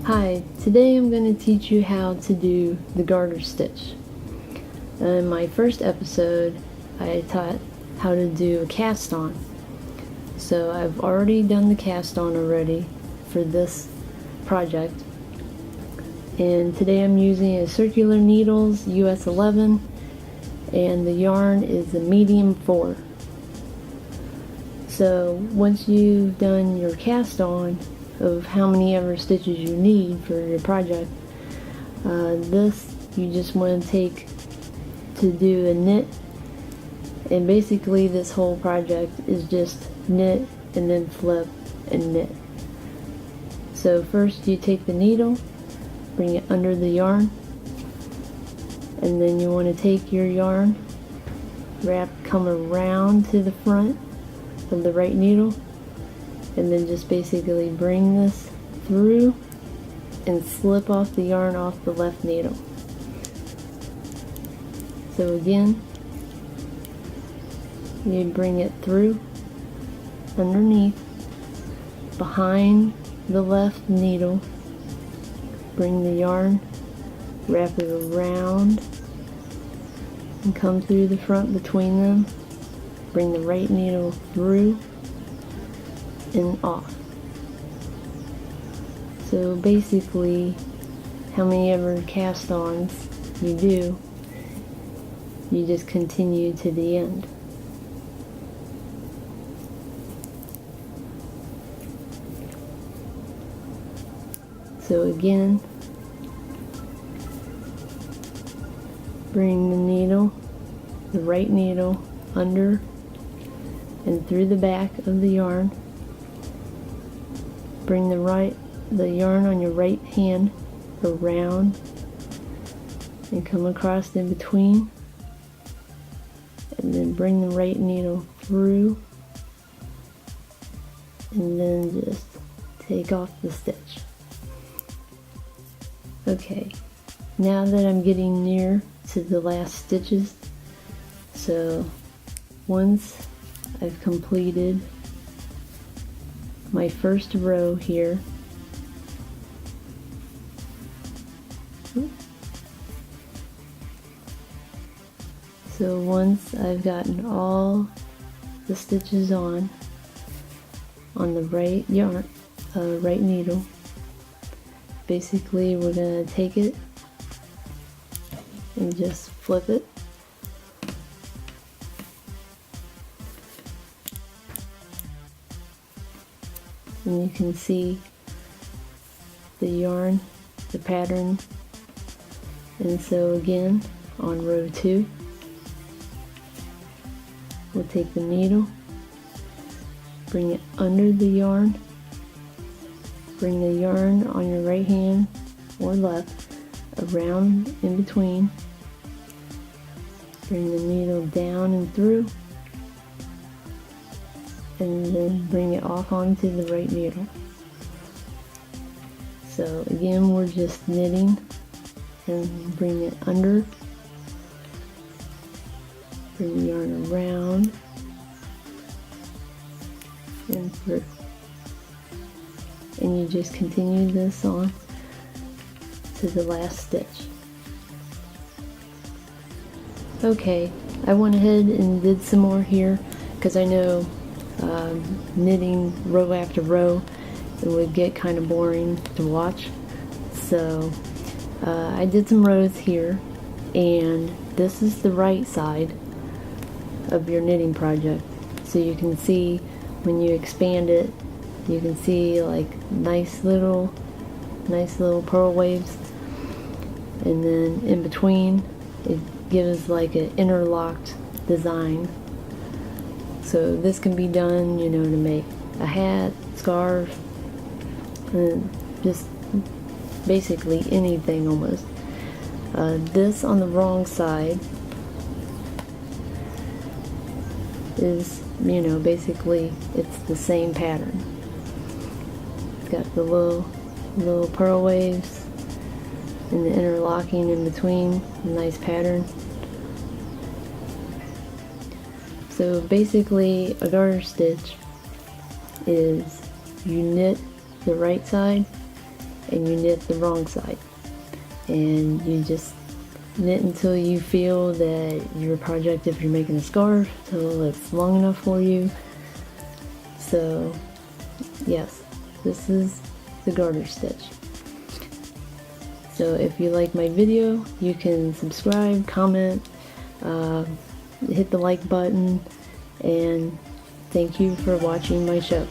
Hi, today I'm going to teach you how to do the garter stitch. In my first episode, I taught how to do a cast on. So I've already done the cast on already for this project. And today I'm using a circular needles US 11 and the yarn is a medium 4. So once you've done your cast on of how many ever stitches you need for your project, this you just want to take to do a knit, and basically this whole project is just knit and then flip and knit. So first you take the needle, bring it under the yarn, and then you want to take your yarn, come around to the front of the right needle, and then just basically bring this through and slip off the yarn off the left needle. So again, you bring it through, underneath, behind the left needle, bring the yarn, wrap it around, and come through the front between them, bring the right needle through and off. So basically, how many ever cast-ons you do, you just continue to the end. So again, bring the needle, the right needle, under and through the back of the yarn. Bring the yarn on your right hand around and come across in between, and then bring the right needle through and then just take off the stitch. Okay, now that I'm getting near to the last stitches, so once I've completed my first row here, so once I've gotten all the stitches on the right yarn, right needle, basically we're going to take it and just flip it. And you can see the yarn, the pattern. And so again, on row 2, we'll take the needle, bring it under the yarn, bring the yarn on your right hand or left around in between, bring the needle down and through, and then bring it off onto the right needle. So again, we're just knitting and bring it under, bring the yarn around and through, and you just continue this on to the last stitch. Okay, I went ahead and did some more here because I know knitting row after row, it would get kind of boring to watch. So I did some rows here, and this is the right side of your knitting project. So you can see when you expand it, you can see like nice little pearl waves, and then in between it gives like an interlocked design. So this can be done, you know, to make a hat, scarf, and just basically anything almost. This on the wrong side is, you know, basically it's the same pattern. It's got the little pearl waves and the interlocking in between, a nice pattern. So basically a garter stitch is you knit the right side and you knit the wrong side. And you just knit until you feel that your project, if you're making a scarf, till it's long enough for you. So yes, this is the garter stitch. So if you like my video, you can subscribe, comment, hit the like button, and thank you for watching my show.